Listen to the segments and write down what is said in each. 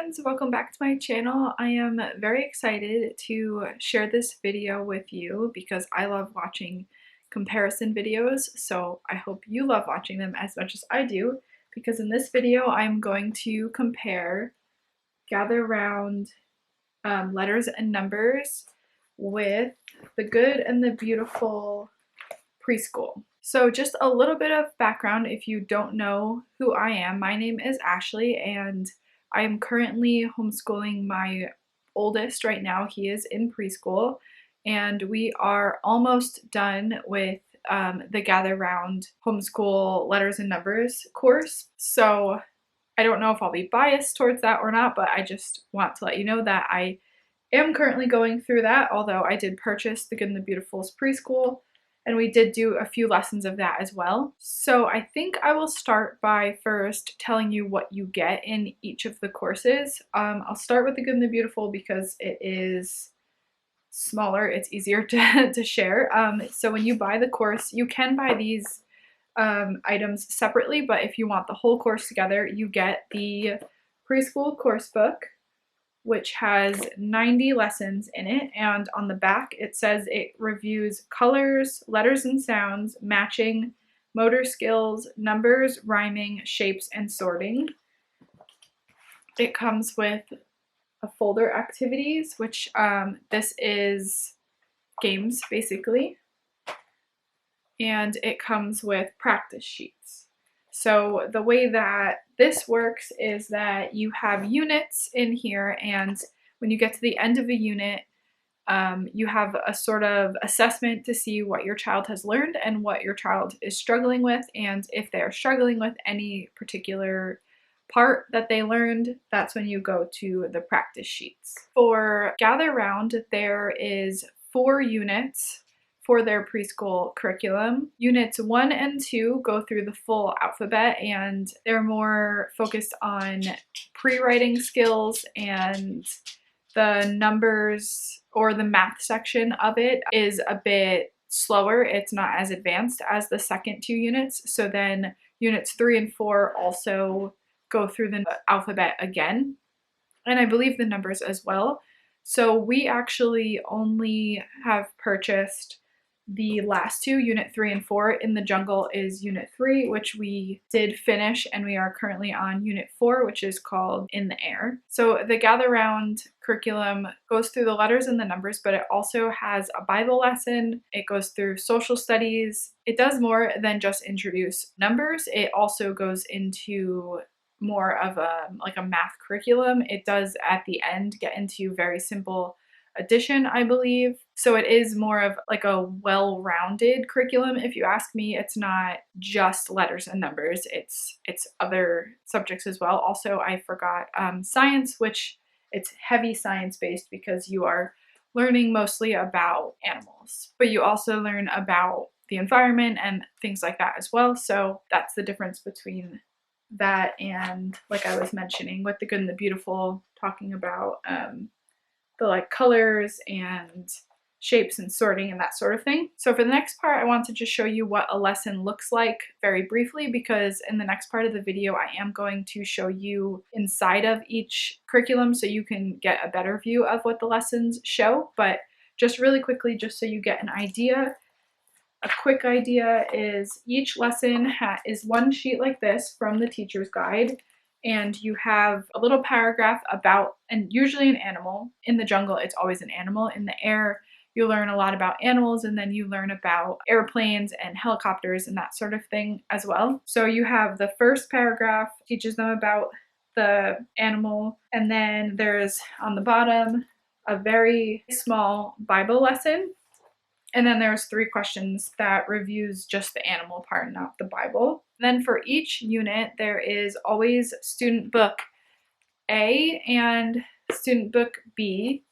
friends, welcome back to my channel. I am very excited to share this video with you because I love watching comparison videos, so I hope you love watching them as much as I do, because in this video I'm going to compare Gather Round letters and numbers with the Good and the Beautiful Preschool. So just a little bit of background if you don't know who I am. My name is Ashley and I am currently homeschooling my oldest right now. He is in preschool and we are almost done with the Gather Round Homeschool Letters and Numbers course. So I don't know if I'll be biased towards that or not, but I just want to let you know that I am currently going through that, although I did purchase the Good and the Beautiful's preschool, and we did do a few lessons of that as well. So I think I will start by first telling you what you get in each of the courses. I'll start with the Good and the Beautiful because it is smaller, it's easier to share. So when you buy the course, you can buy these items separately, but if you want the whole course together, you get the preschool course book, which has 90 lessons in it, and on the back it says it reviews colors, letters and sounds, matching, motor skills, numbers, rhyming, shapes, and sorting. It comes with a folder activities, which this is games basically, and it comes with practice sheets. So the way that this works is that you have units in here, and when you get to the end of a unit, you have a sort of assessment to see what your child has learned and what your child is struggling with, and if they're struggling with any particular part that they learned, that's when you go to the practice sheets. For Gather Round, there is 4 units for their preschool curriculum. Units 1 and 2 go through the full alphabet, and they're more focused on pre-writing skills, and the numbers or the math section of it is a bit slower. It's not as advanced as the second 2 units. So then units 3 and 4 also go through the alphabet again, and I believe the numbers as well. So we actually only have purchased the last 2, Unit 3 and 4. In the Jungle is Unit 3, which we did finish, and we are currently on Unit 4, which is called In the Air. So the Gather Round curriculum goes through the letters and the numbers, but it also has a Bible lesson. It goes through social studies. It does more than just introduce numbers. It also goes into more of a math curriculum. It does at the end get into very simple addition, I believe. So it is more of like a well-rounded curriculum. If you ask me, it's not just letters and numbers, it's other subjects as well. Also, I forgot science, which it's heavy science-based because you are learning mostly about animals, but you also learn about the environment and things like that as well. So that's the difference between that and, like I was mentioning, with the Good and the Beautiful, talking about the colors and shapes and sorting and that sort of thing. So for the next part, I want to just show you what a lesson looks like very briefly, because in the next part of the video, I am going to show you inside of each curriculum so you can get a better view of what the lessons show. But just really quickly, just so you get an idea, a quick idea is each lesson is one sheet like this from the teacher's guide, and you have a little paragraph about, and usually an animal. In the Jungle, it's always an animal. In the Air, you learn a lot about animals, and then you learn about airplanes and helicopters and that sort of thing as well. So you have the first paragraph teaches them about the animal, and then there's on the bottom a very small Bible lesson. And then there's 3 questions that reviews just the animal part, not the Bible. Then for each unit, there is always student book A and student book B.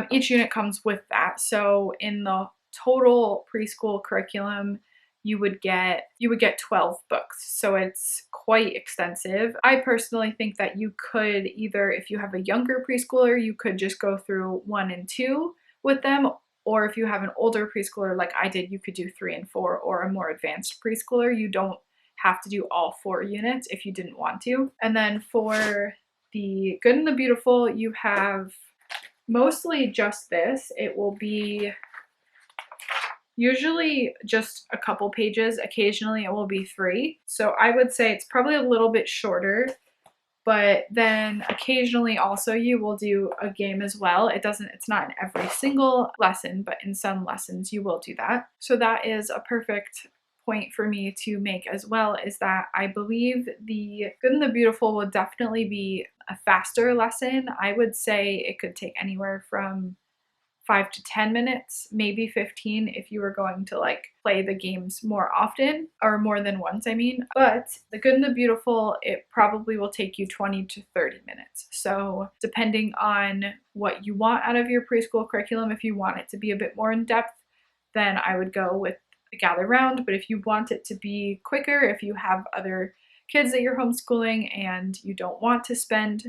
Each unit comes with that. So in the total preschool curriculum, you would get 12 books. So it's quite extensive. I personally think that you could either, if you have a younger preschooler, you could just go through 1 and 2 with them, or if you have an older preschooler like I did, you could do 3 and 4, or a more advanced preschooler. You don't have to do all 4 units if you didn't want to. And then for the Good and the Beautiful, you have mostly just this. It will be usually just a couple pages. Occasionally it will be 3. So I would say it's probably a little bit shorter, but then occasionally also you will do a game as well. It's not in every single lesson, but in some lessons you will do that. So that is a perfect point for me to make as well, is that I believe the Good and the Beautiful will definitely be a faster lesson. I would say it could take anywhere from 5 to 10 minutes, maybe 15 if you were going to like play the games more often, or more than once, I mean. But the Good and the Beautiful, it probably will take you 20 to 30 minutes. So depending on what you want out of your preschool curriculum, if you want it to be a bit more in depth, then I would go with the Gather Round. But if you want it to be quicker, if you have other kids that you're homeschooling and you don't want to spend,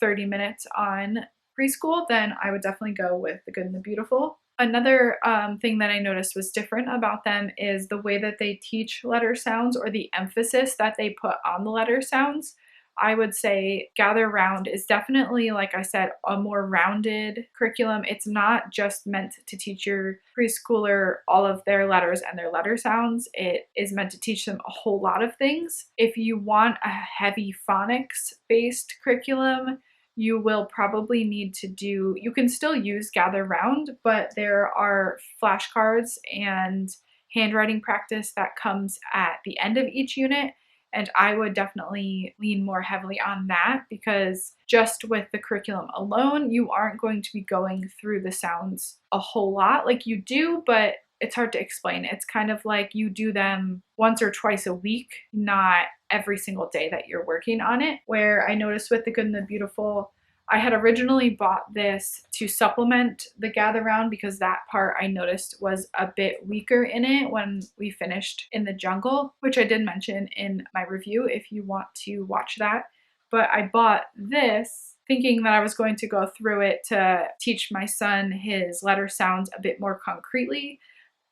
30 minutes on preschool, then I would definitely go with the Good and the Beautiful. Another thing that I noticed was different about them is the way that they teach letter sounds, or the emphasis that they put on the letter sounds. I would say Gather Round is definitely, like I said, a more rounded curriculum. It's not just meant to teach your preschooler all of their letters and their letter sounds. It is meant to teach them a whole lot of things. If you want a heavy phonics-based curriculum, you will probably need to you can still use Gather Round, but there are flashcards and handwriting practice that comes at the end of each unit. And I would definitely lean more heavily on that, because just with the curriculum alone, you aren't going to be going through the sounds a whole lot. Like you do, but it's hard to explain. It's kind of like you do them once or twice a week, not every single day that you're working on it. Where I noticed with the Good and the Beautiful, I had originally bought this to supplement the Gather Round, because that part I noticed was a bit weaker in it when we finished in the jungle, which I did mention in my review if you want to watch that. But I bought this thinking that I was going to go through it to teach my son his letter sounds a bit more concretely.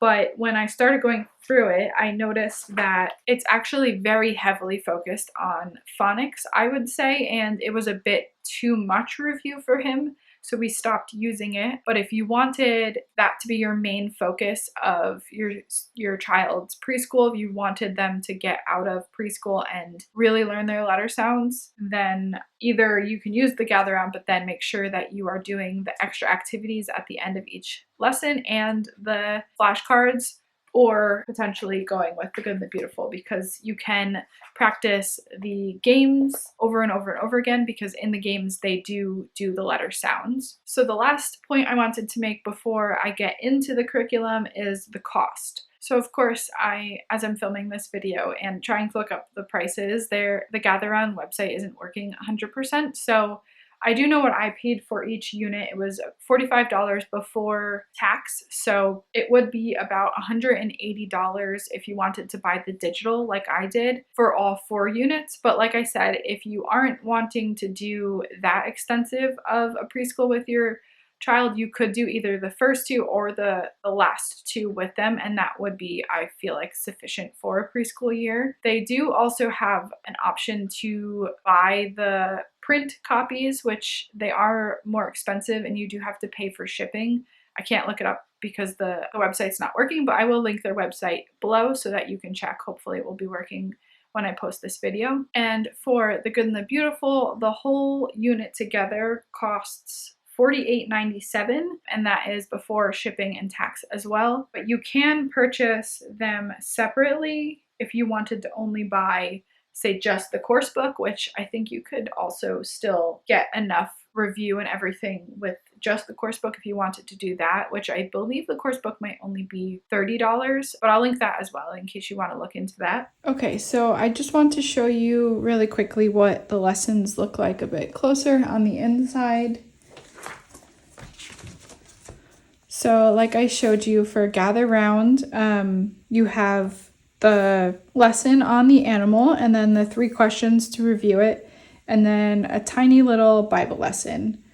But when I started going through it, I noticed that it's actually very heavily focused on phonics, I would say, and it was a bit too much review for him, so we stopped using it. But if you wanted that to be your main focus of your child's preschool, if you wanted them to get out of preschool and really learn their letter sounds, then either you can use the Gather Round, but then make sure that you are doing the extra activities at the end of each lesson and the flashcards, or potentially going with the Good and the Beautiful, because you can practice the games over and over and over again, because in the games they do the letter sounds. So the last point I wanted to make before I get into the curriculum is the cost. So of course, as I'm filming this video and trying to look up the prices, the Gather Round website isn't working 100%. So I do know what I paid for each unit. It was $45 before tax, so it would be about $180 if you wanted to buy the digital like I did for all 4 units. But like I said, if you aren't wanting to do that extensive of a preschool with your child, you could do either the first 2 or the last 2 with them, and that would be, I feel like, sufficient for a preschool year. They do also have an option to buy the print copies, which they are more expensive and you do have to pay for shipping. I can't look it up because the website's not working, but I will link their website below so that you can check. Hopefully it will be working when I post this video. And for the Good and the Beautiful, the whole unit together costs $48.97, and that is before shipping and tax as well. But you can purchase them separately if you wanted to only buy, say, just the course book, which I think you could also still get enough review and everything with just the course book if you wanted to do that, which I believe the course book might only be $30, but I'll link that as well in case you want to look into that. Okay, so I just want to show you really quickly what the lessons look like a bit closer on the inside. So like I showed you for Gather Round, you have the lesson on the animal and then the 3 questions to review it, and then a tiny little Bible lesson.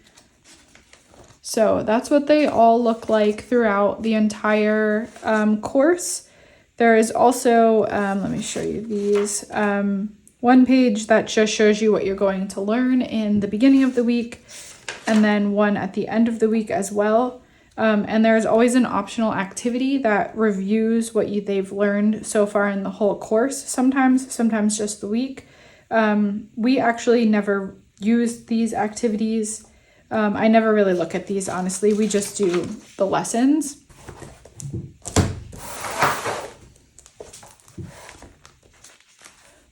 So that's what they all look like throughout the entire course. There is also, let me show you these, one page that just shows you what you're going to learn in the beginning of the week, and then one at the end of the week as well. And there's always an optional activity that reviews what they've learned so far in the whole course, sometimes just the week. We actually never use these activities. I never really look at these, honestly. We just do the lessons.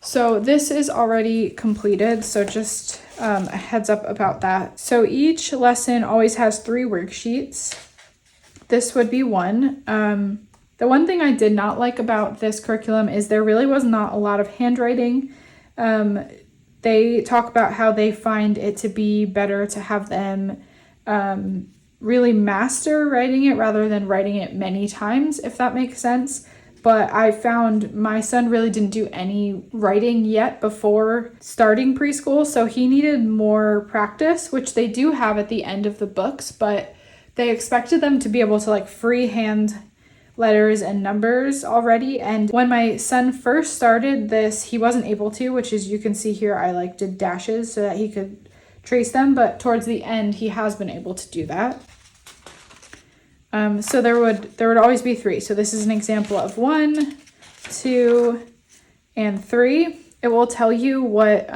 So this is already completed, so just a heads up about that. So each lesson always has 3 worksheets. This would be one. The one thing I did not like about this curriculum is there really was not a lot of handwriting. They talk about how they find it to be better to have them really master writing it rather than writing it many times, if that makes sense. But I found my son really didn't do any writing yet before starting preschool, so he needed more practice, which they do have at the end of the books, but they expected them to be able to like freehand letters and numbers already. And when my son first started this, he wasn't able to, which is, you can see here, I like did dashes so that he could trace them, but towards the end, he has been able to do that. So there would always be 3. So this is an example of 1, 2, and 3. It will tell you what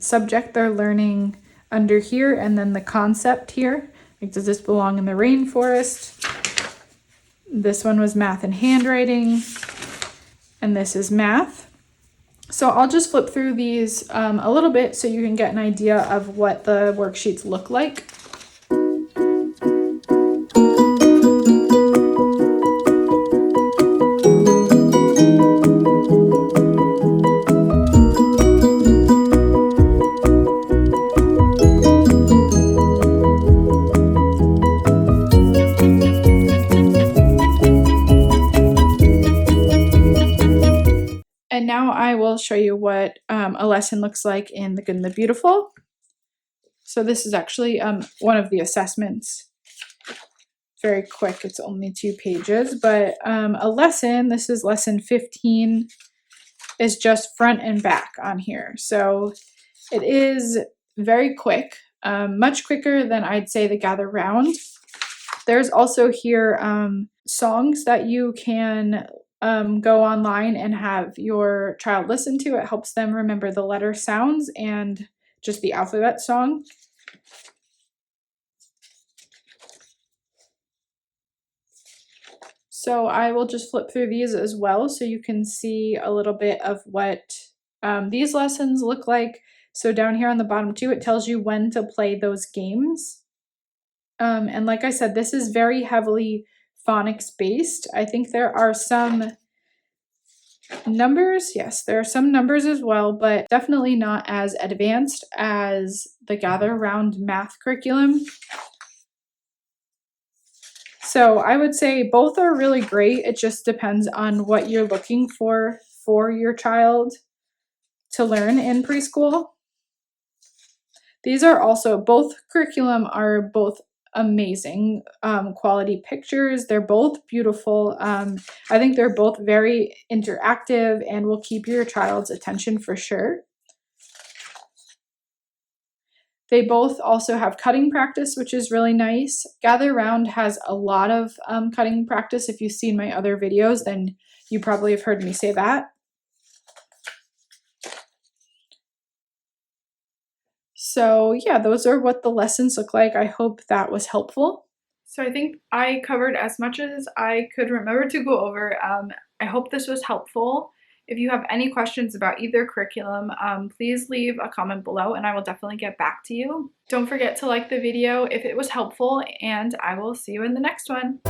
subject they're learning under here, and then the concept here. Like, does this belong in the rainforest? This one was math and handwriting, and this is math. So I'll just flip through these a little bit so you can get an idea of what the worksheets look like. And now I will show you what a lesson looks like in The Good and the Beautiful. So this is actually one of the assessments. Very quick, it's only 2 pages, but a lesson, this is lesson 15, is just front and back on here. So it is very quick, much quicker than I'd say the Gather Round. There's also here songs that you can go online and have your child listen to. It helps them remember the letter sounds and just the alphabet song. So I will just flip through these as well so you can see a little bit of what these lessons look like. So down here on the bottom too, it tells you when to play those games. And like I said, this is very heavily phonics based. I think there are some numbers. Yes, there are some numbers as well, but definitely not as advanced as the Gather Round math curriculum. So I would say both are really great. It just depends on what you're looking for your child to learn in preschool. These are also, both curriculum are both amazing quality pictures. They're both beautiful. I think they're both very interactive and will keep your child's attention for sure. They both also have cutting practice, which is really nice. Gather Round has a lot of cutting practice. If you've seen my other videos, then you probably have heard me say that. So yeah, those are what the lessons look like. I hope that was helpful. So I think I covered as much as I could remember to go over. I hope this was helpful. If you have any questions about either curriculum, please leave a comment below and I will definitely get back to you. Don't forget to like the video if it was helpful, and I will see you in the next one.